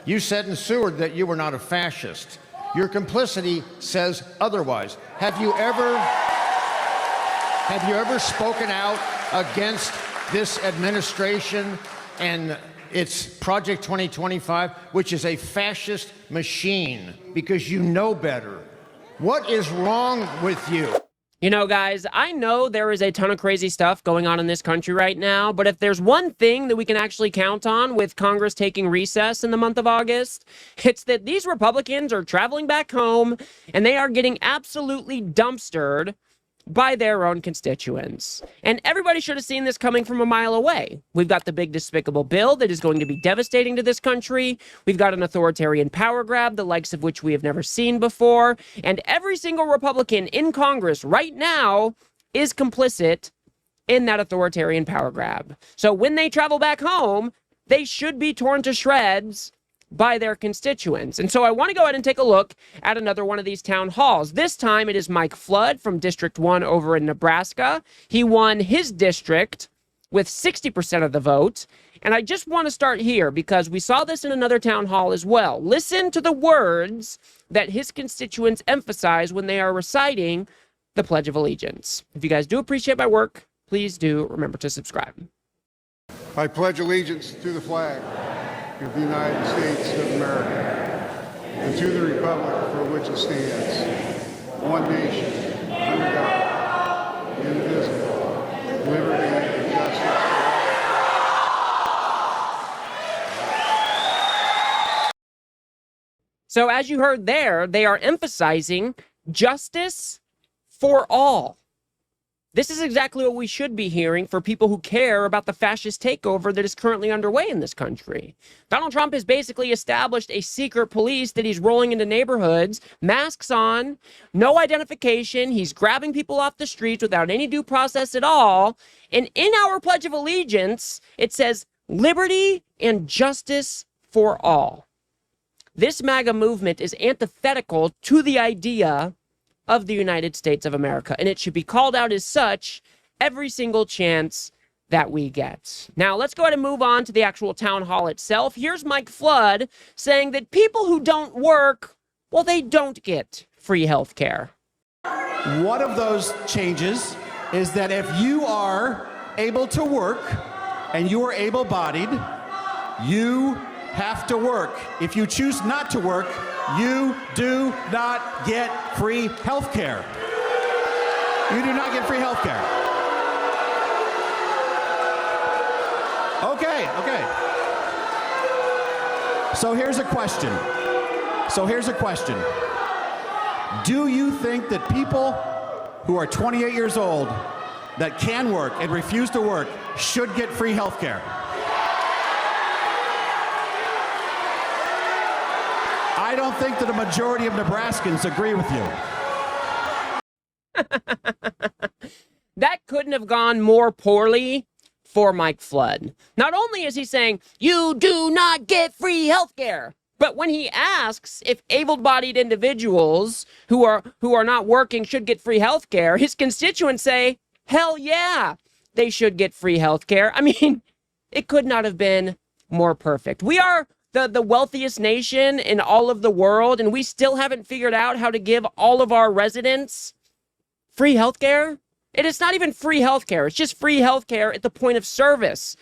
You said in Seward that you were not a fascist. Your complicity says otherwise. Have you ever spoken out against this administration and its Project 2025, which is a fascist machine, because you know better? What is wrong with you? You know, guys, I know there is a ton of crazy stuff going on in this country right now, but if there's one thing that we can actually count on with Congress taking recess in the month of August, it's that these Republicans are traveling back home and they are getting absolutely dumpstered by their own constituents. And everybody should have seen this coming from a mile away. We've got the big despicable bill that is going to be devastating to this country. We've got an authoritarian power grab, the likes of which we have never seen before. And every single Republican in Congress right now is complicit in that authoritarian power grab. So when they travel back home, they should be torn to shreds by their constituents. And so I want to go ahead and take a look at another one of these town halls. This time it is Mike Flood from District 1 over in Nebraska. He won his district with 60% of the vote. And I just want to start here because we saw this in another town hall as well. Listen to the words that his constituents emphasize when they are reciting the Pledge of Allegiance. If you guys do appreciate my work, please do remember to subscribe. I pledge allegiance to the flag of the United States of America and to the republic for which it stands, one nation, under God, indivisible, with liberty and justice for all. So as you heard there, they are emphasizing justice for all. This is exactly what we should be hearing for people who care about the fascist takeover that is currently underway in this country. Donald Trump has basically established a secret police that he's rolling into neighborhoods, masks on, no identification. He's grabbing people off the streets without any due process at all. And in our Pledge of Allegiance, it says liberty and justice for all. This MAGA movement is antithetical to the idea of the United States of America, and it should be called out as such every single chance that we get. Now, let's go ahead and move on to the actual town hall itself. Here's Mike Flood saying that people who don't work, well, they don't get free health care. One of those changes is that if you are able to work and you are able-bodied, you have to work. If you choose not to work, you do not get free health care. You do not get free health care. Okay. So here's a question. Do you think that people who are 28 years old that can work and refuse to work should get free health care? I don't think that a majority of Nebraskans agree with you. That couldn't have gone more poorly for Mike Flood. Not only is he saying, you do not get free health care, but when he asks if able-bodied individuals who are not working should get free health care, his constituents say, hell yeah, they should get free health care. I mean, it could not have been more perfect. We are the wealthiest nation in all of the world, and we still haven't figured out how to give all of our residents free healthcare. And it's not even free healthcare. It's just free healthcare at the point of service.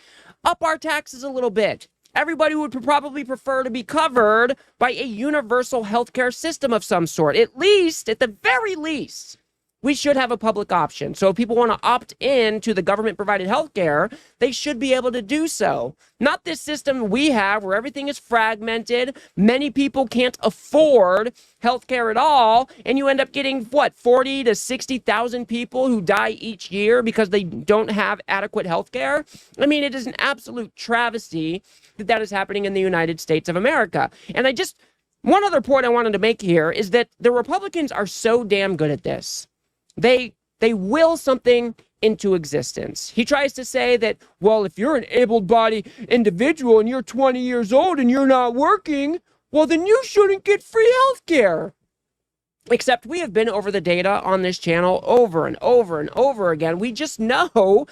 Up our taxes a little bit. Everybody would probably prefer to be covered by a universal healthcare system of some sort. At the very least, we should have a public option. So if people want to opt in to the government-provided healthcare, they should be able to do so. Not this system we have where everything is fragmented. Many people can't afford healthcare at all, and you end up getting, 40 to 60,000 people who die each year because they don't have adequate healthcare. I mean, it is an absolute travesty that is happening in the United States of America. And one other point I wanted to make here is that the Republicans are so damn good at this. They will something into existence. He tries to say that, well, if you're an able-bodied individual and you're 20 years old and you're not working, well, then you shouldn't get free health care. Except we have been over the data on this channel over and over and over again. We just know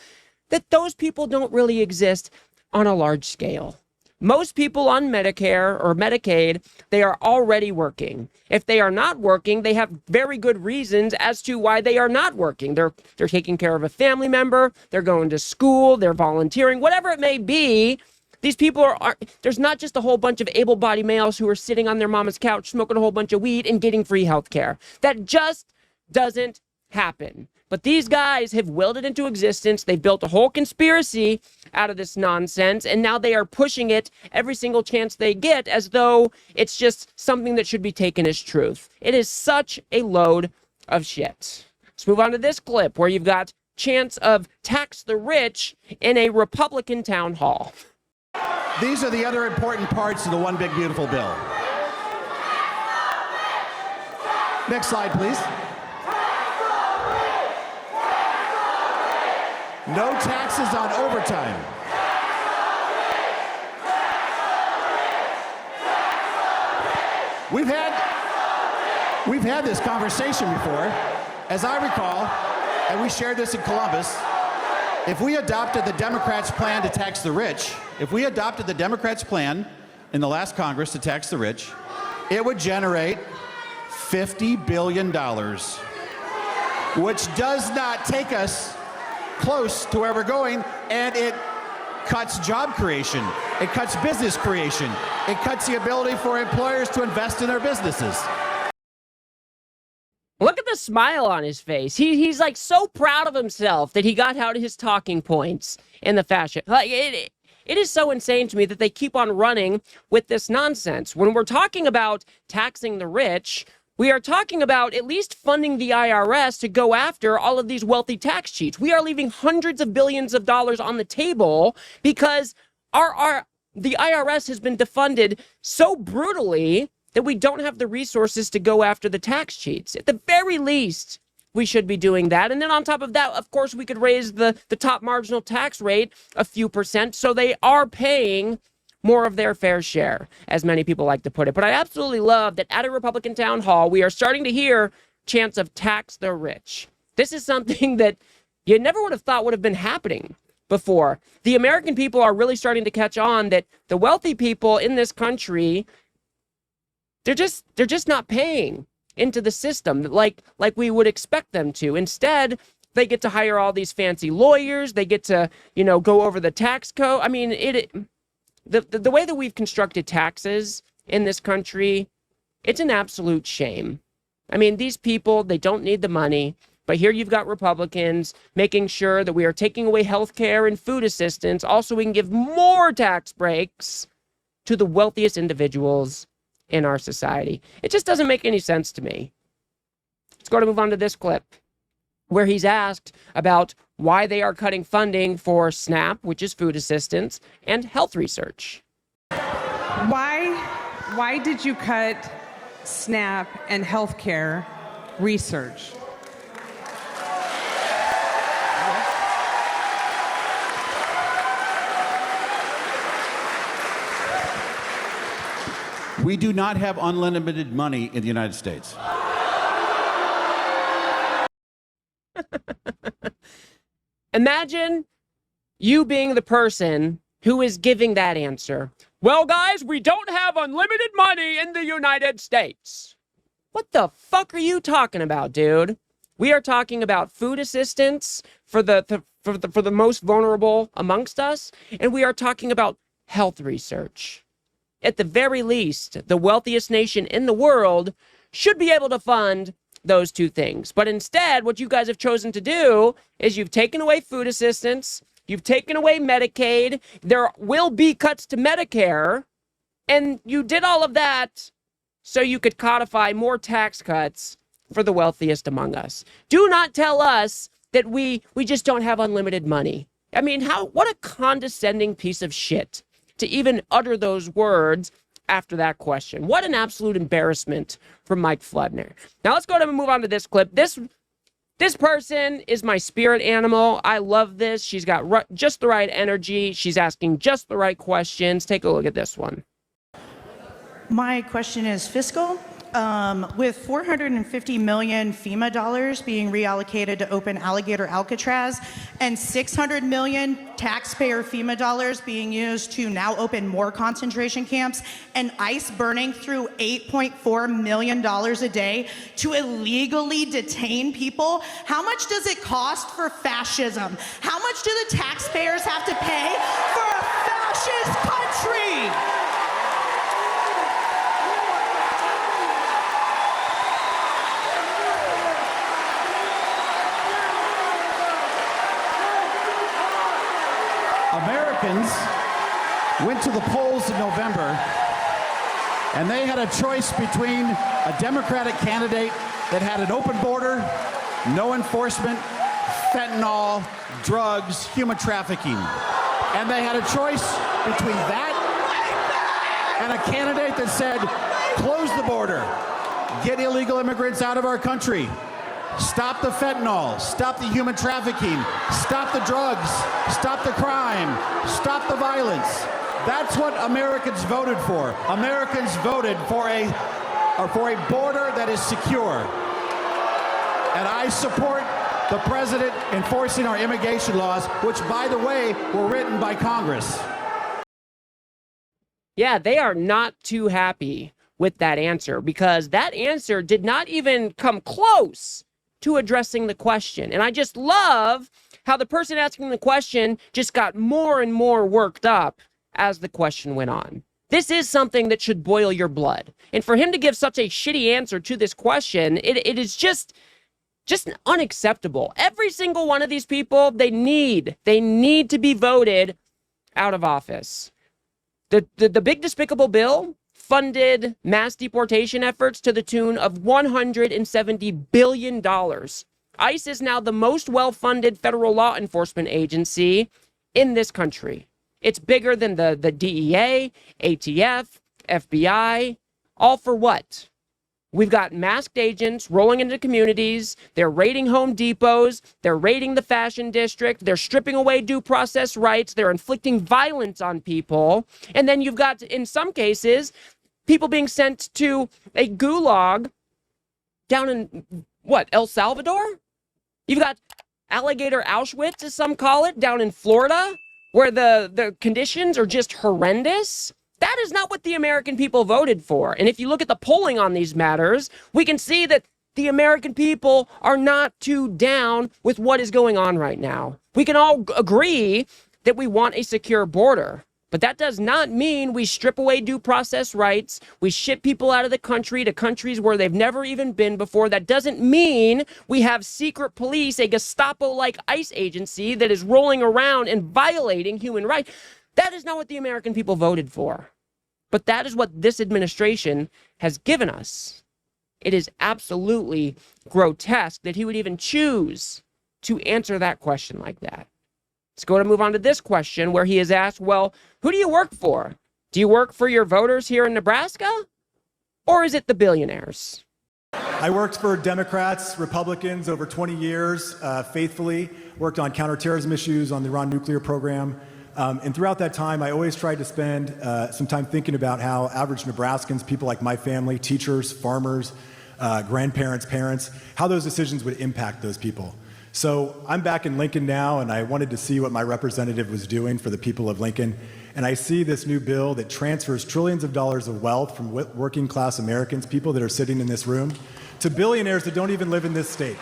that those people don't really exist on a large scale. Most people on Medicare or Medicaid, they are already working. If they are not working, they have very good reasons as to why they are not working. They're taking care of a family member, they're going to school, they're volunteering, whatever it may be. These people are there's not just a whole bunch of able-bodied males who are sitting on their mama's couch smoking a whole bunch of weed and getting free health care. That just doesn't happen. But these guys have willed it into existence. They've built a whole conspiracy out of this nonsense, and now they are pushing it every single chance they get as though it's just something that should be taken as truth. It is such a load of shit. Let's move on to this clip where you've got chants of tax the rich in a Republican town hall. These are the other important parts of the One Big Beautiful Bill. Next slide, please. No taxes on overtime. We've had this conversation before. As I recall, and we shared this in Columbus, if we adopted the Democrats' plan to tax the rich, if we adopted the Democrats' plan in the last Congress to tax the rich, it would generate $50 billion, which does not take us close to where we're going, and it cuts job creation, it cuts business creation, it cuts the ability for employers to invest in their businesses. Look at the smile on his face. He's like so proud of himself that he got out his talking points in the fashion. Like it is so insane to me that they keep on running with this nonsense. When we're talking about taxing the rich, we are talking about at least funding the IRS to go after all of these wealthy tax cheats. We are leaving hundreds of billions of dollars on the table because the IRS has been defunded so brutally that we don't have the resources to go after the tax cheats. At the very least, we should be doing that. And then on top of that, of course, we could raise the top marginal tax rate a few percent so they are paying more of their fair share, as many people like to put it. But I absolutely love that at a Republican town hall, we are starting to hear chants of tax the rich. This is something that you never would have thought would have been happening before. The American people are really starting to catch on that the wealthy people in this country, they're just not paying into the system like we would expect them to. Instead, they get to hire all these fancy lawyers. They get to, go over the tax code. I mean, the way that we've constructed taxes in this country, it's an absolute shame. I mean, these people, they don't need the money, but here you've got Republicans making sure that we are taking away health care and food assistance. Also, we can give more tax breaks to the wealthiest individuals in our society. It just doesn't make any sense to me. Let's go to move on to this clip where he's asked about why they are cutting funding for SNAP, which is food assistance, and health research. Why did you cut SNAP and healthcare research? We do not have unlimited money in the United States. Imagine you being the person who is giving that answer. Well, guys, we don't have unlimited money in the United States. What the fuck are you talking about, dude? We are talking about food assistance for the most vulnerable amongst us, and we are talking about health research. At the very least, the wealthiest nation in the world should be able to fund those two things. But instead, what you guys have chosen to do is you've taken away food assistance, you've taken away Medicaid, there will be cuts to Medicare, and you did all of that so you could codify more tax cuts for the wealthiest among us. Do not tell us that we just don't have unlimited money. I mean, what a condescending piece of shit to even utter those words after that question. What an absolute embarrassment from Mike Fludner. Now let's go ahead and move on to this clip. This person is my spirit animal. I love this. She's got just the right energy. She's asking just the right questions. Take a look at this one. My question is fiscal. with 450 million FEMA dollars being reallocated to open Alligator Alcatraz and 600 million taxpayer FEMA dollars being used to now open more concentration camps, and ICE burning through $8.4 million a day to illegally detain people, how much does it cost for fascism? How much do the taxpayers have to pay for a fascist country? Americans went to the polls in November, and they had a choice between a Democratic candidate that had an open border, no enforcement, fentanyl, drugs, human trafficking. And they had a choice between that and a candidate that said, close the border, get illegal immigrants out of our country, stop the fentanyl, stop the human trafficking, stop the drugs, stop the crime, stop the violence. That's what Americans voted for. Americans voted for a border that is secure. And I support the president enforcing our immigration laws, which, by the way, were written by Congress. Yeah, they are not too happy with that answer, because that answer did not even come close to addressing the question. And I just love how the person asking the question just got more and more worked up as the question went on. This is something that should boil your blood. And for him to give such a shitty answer to this question, it is just unacceptable. Every single one of these people, they need to be voted out of office. The big despicable bill funded mass deportation efforts to the tune of $170 billion. ICE is now the most well-funded federal law enforcement agency in this country. It's bigger than the DEA, ATF, FBI, all for what? We've got masked agents rolling into communities. They're raiding Home Depots. They're raiding the fashion district. They're stripping away due process rights. They're inflicting violence on people. And then you've got, in some cases, people being sent to a gulag down in, El Salvador? You've got alligator Auschwitz, as some call it, down in Florida, where the conditions are just horrendous. That is not what the American people voted for. And if you look at the polling on these matters, we can see that the American people are not too down with what is going on right now. We can all agree that we want a secure border, but that does not mean we strip away due process rights. We ship people out of the country to countries where they've never even been before. That doesn't mean we have secret police, a Gestapo-like ICE agency that is rolling around and violating human rights. That is not what the American people voted for. But that is what this administration has given us. It is absolutely grotesque that he would even choose to answer that question like that. Let's go to move on to this question, where he is asked, well, who do you work for? Do you work for your voters here in Nebraska? Or is it the billionaires? I worked for Democrats, Republicans over 20 years, faithfully, worked on counterterrorism issues, on the Iran nuclear program. And throughout that time, I always tried to spend some time thinking about how average Nebraskans, people like my family, teachers, farmers, grandparents, parents, how those decisions would impact those people. So I'm back in Lincoln now, and I wanted to see what my representative was doing for the people of Lincoln. And I see this new bill that transfers trillions of dollars of wealth from working class Americans, people that are sitting in this room, to billionaires that don't even live in this state.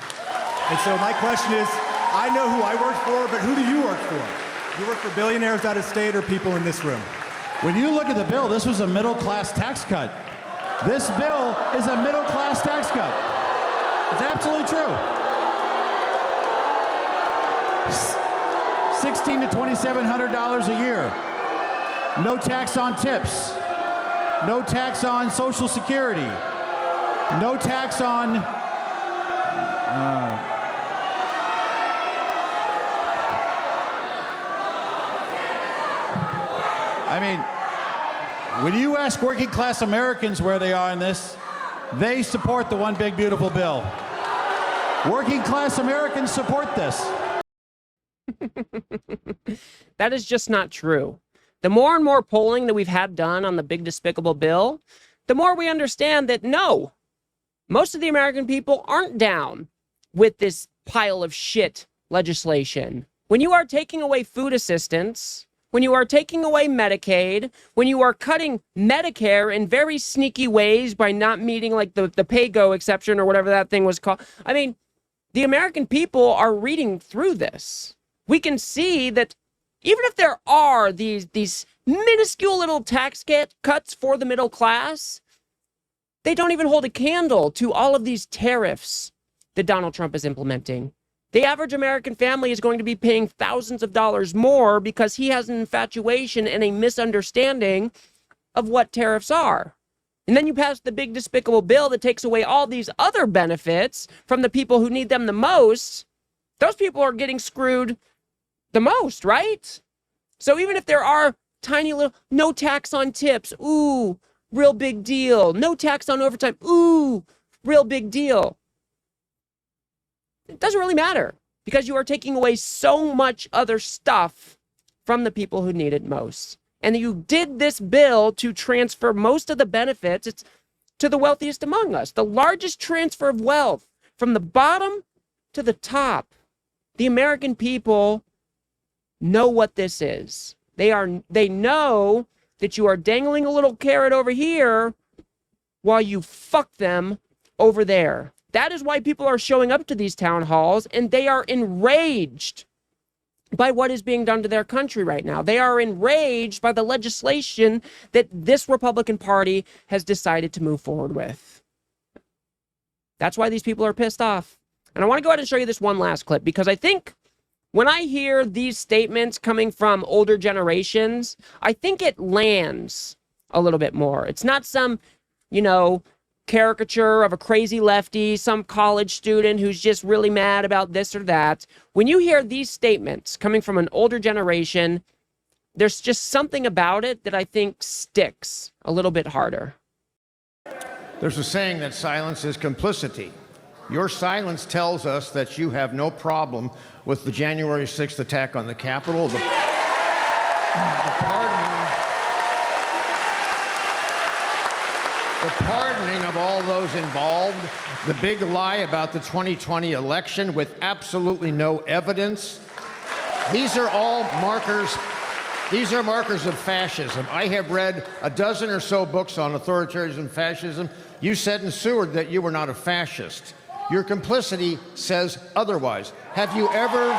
And so my question is, I know who I work for, but who do you work for? Do you work for billionaires out of state or people in this room? When you look at the bill, this was a middle-class tax cut. This bill is a middle-class tax cut. It's absolutely true. $1,600 to $2,700 a year. No tax on tips. No tax on Social Security. No tax on... I mean, when you ask working class Americans where they are in this, they support the one big beautiful bill. Working class Americans support this. That is just not true. The more and more polling that we've had done on the big despicable bill, the more we understand that no, Most of the American people aren't down with this pile of shit legislation. When you are taking away food assistance, when you are taking away Medicaid, when you are cutting Medicare in very sneaky ways by not meeting like the pay-go exception or whatever that thing was called. I mean, the American people are reading through this. We can see that even if there are these minuscule little tax cuts for the middle class, they don't even hold a candle to all of these tariffs that Donald Trump is implementing. The average American family is going to be paying thousands of dollars more because he has an infatuation and a misunderstanding of what tariffs are. And then you pass the big despicable bill that takes away all these other benefits from the people who need them the most. Those people are getting screwed the most, right? So even if there are tiny little, no tax on tips, ooh, real big deal. No tax on overtime, ooh, real big deal. It doesn't really matter because you are taking away so much other stuff from the people who need it most. And you did this bill to transfer most of the benefits to the wealthiest among us. The largest transfer of wealth from the bottom to the top. The American people know what this is. They know that you are dangling a little carrot over here while you fuck them over there. That is why people are showing up to these town halls, and they are enraged by what is being done to their country right now. They are enraged by the legislation that this Republican Party has decided to move forward with. That's why these people are pissed off. And I want to go ahead and show you this one last clip, because I think when I hear these statements coming from older generations, I think it lands a little bit more. It's not some, caricature of a crazy lefty, some college student who's just really mad about this or that. When you hear these statements coming from an older generation, there's just something about it that I think sticks a little bit harder. There's a saying that silence is complicity. Your silence tells us that you have no problem with the January 6th attack on the Capitol, the pardoning of all those involved, the big lie about the 2020 election with absolutely no evidence. These are all markers. These are markers of fascism. I have read a dozen or so books on authoritarianism and fascism. You said in Seward that you were not a fascist. Your complicity says otherwise. Have you ever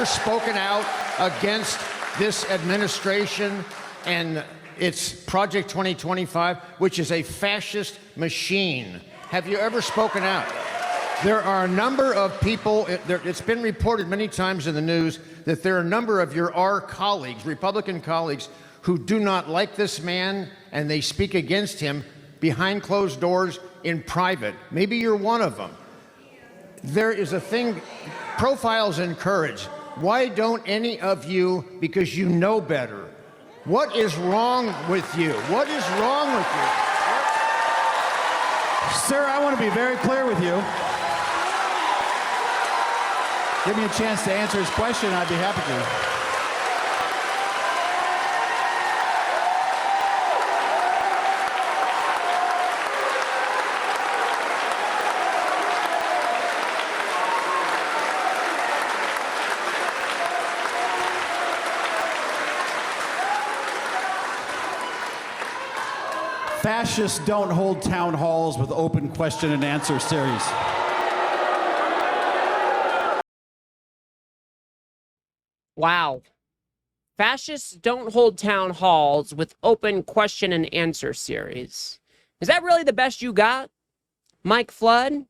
spoken out against this administration and its Project 2025, which is a fascist machine? Have you ever spoken out? There are a number of people, it's been reported many times in the news that there are a number of our colleagues, Republican colleagues, who do not like this man and they speak against him behind closed doors in private. Maybe you're one of them. There is a thing, profiles encourage. Why don't any of you, because you know better, what is wrong with you? What is wrong with you? Sir, I want to be very clear with you. Give me a chance to answer his question, I'd be happy to. Fascists don't hold town halls with open question and answer series. Wow. Fascists don't hold town halls with open question and answer series. Is that really the best you got, Mike Flood?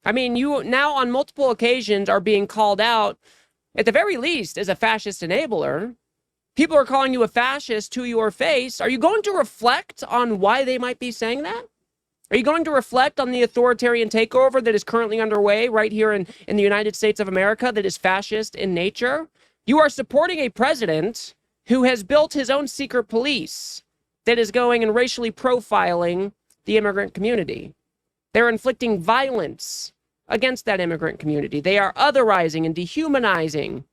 I mean, you now on multiple occasions are being called out, at the very least, as a fascist enabler. People are calling you a fascist to your face. Are you going to reflect on why they might be saying that? Are you going to reflect on the authoritarian takeover that is currently underway right here in the United States of America that is fascist in nature? You are supporting a president who has built his own secret police that is going and racially profiling the immigrant community. They're inflicting violence against that immigrant community. They are otherizing and dehumanizing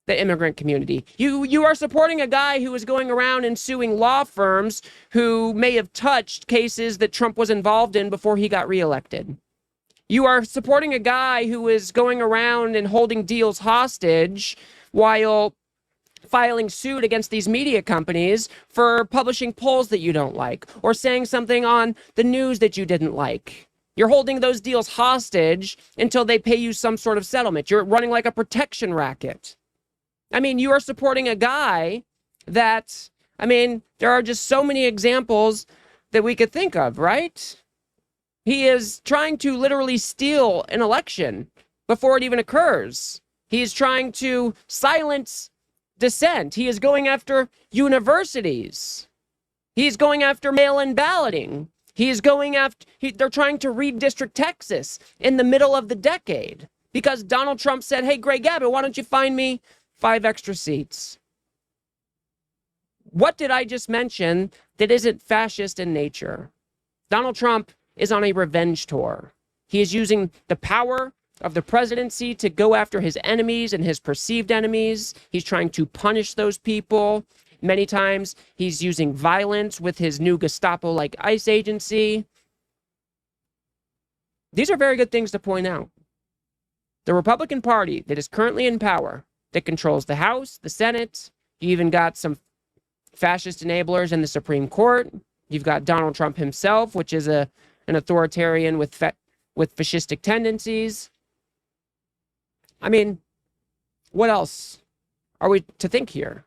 the immigrant community. You are supporting a guy who is going around and suing law firms who may have touched cases that Trump was involved in before he got reelected. You are supporting a guy who is going around and holding deals hostage while filing suit against these media companies for publishing polls that you don't like or saying something on the news that you didn't like. You're holding those deals hostage until they pay you some sort of settlement. You're running like a protection racket. I mean, you are supporting a guy that, I mean, there are just so many examples that we could think of, right? He is trying to literally steal an election before it even occurs. He is trying to silence dissent. He is going after universities. He's going after mail-in balloting. He is going after, they're trying to redistrict Texas in the middle of the decade because Donald Trump said, hey, Greg Abbott, why don't you find me 5 extra seats? What did I just mention that isn't fascist in nature? Donald Trump is on a revenge tour. He is using the power of the presidency to go after his enemies and his perceived enemies. He's trying to punish those people. Many times he's using violence with his new Gestapo-like ICE agency. These are very good things to point out. The Republican Party that is currently in power, that controls the House, the Senate, you even got some fascist enablers in the Supreme Court. You've got Donald Trump himself, which is an authoritarian with fascistic tendencies. I mean, what else are we to think here?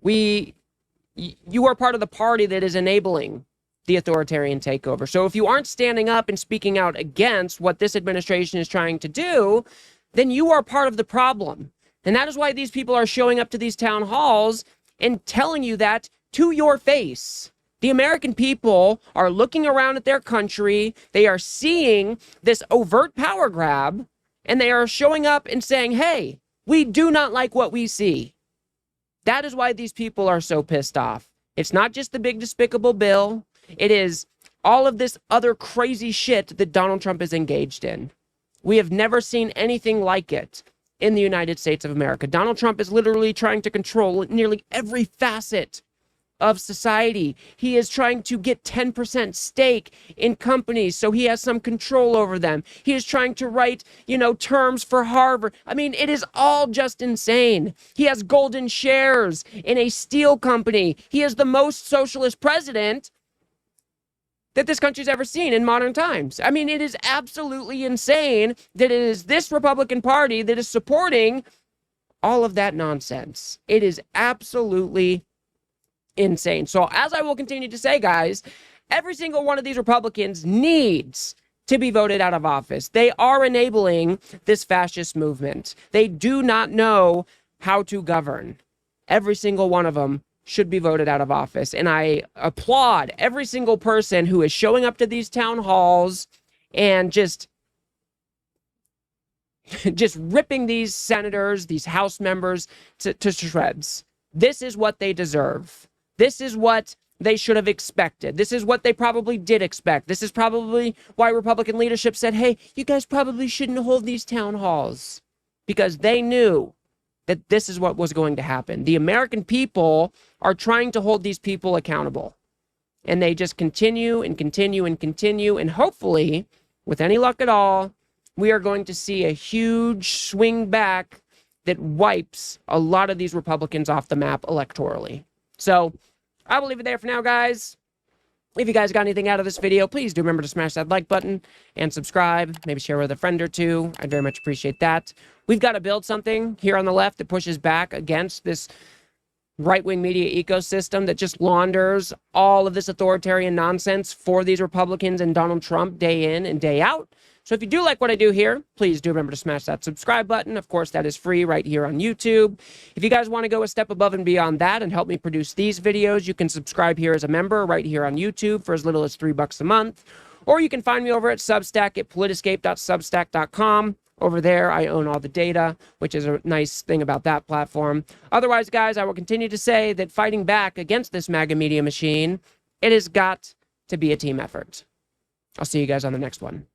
You are part of the party that is enabling the authoritarian takeover. So if you aren't standing up and speaking out against what this administration is trying to do, then you are part of the problem. And that is why these people are showing up to these town halls and telling you that to your face. The American people are looking around at their country. They are seeing this overt power grab, and they are showing up and saying, hey, we do not like what we see. That is why these people are so pissed off. It's not just the big despicable bill. It is all of this other crazy shit that Donald Trump is engaged in. We have never seen anything like it in the United States of America. Donald Trump is literally trying to control nearly every facet of society. He is trying to get 10% stake in companies so he has some control over them. He is trying to write, terms for Harvard. I mean, it is all just insane. He has golden shares in a steel company. He is the most socialist president that this country's ever seen in modern times. I mean, it is absolutely insane that it is this Republican Party that is supporting all of that nonsense. It is absolutely insane. So as I will continue to say, guys, every single one of these Republicans needs to be voted out of office. They are enabling this fascist movement. They do not know how to govern. Every single one of them should be voted out of office. And I applaud every single person who is showing up to these town halls and just ripping these senators, these House members to shreds. This is what they deserve. This is what they should have expected. This is what they probably did expect. This is probably why Republican leadership said, hey, you guys probably shouldn't hold these town halls, because they knew that this is what was going to happen. The American people are trying to hold these people accountable, and they just continue and continue and continue. And hopefully, with any luck at all, we are going to see a huge swing back that wipes a lot of these Republicans off the map electorally. So I will leave it there for now, guys. If you guys got anything out of this video, please do remember to smash that like button and subscribe. Maybe share with a friend or two. I'd very much appreciate that. We've got to build something here on the left that pushes back against this right-wing media ecosystem that just launders all of this authoritarian nonsense for these Republicans and Donald Trump day in and day out. So if you do like what I do here, please do remember to smash that subscribe button. Of course, that is free right here on YouTube. If you guys want to go a step above and beyond that and help me produce these videos, you can subscribe here as a member right here on YouTube for as little as $3 a month. Or you can find me over at Substack at politiscape.substack.com. Over there, I own all the data, which is a nice thing about that platform. Otherwise, guys, I will continue to say that fighting back against this MAGA media machine, it has got to be a team effort. I'll see you guys on the next one.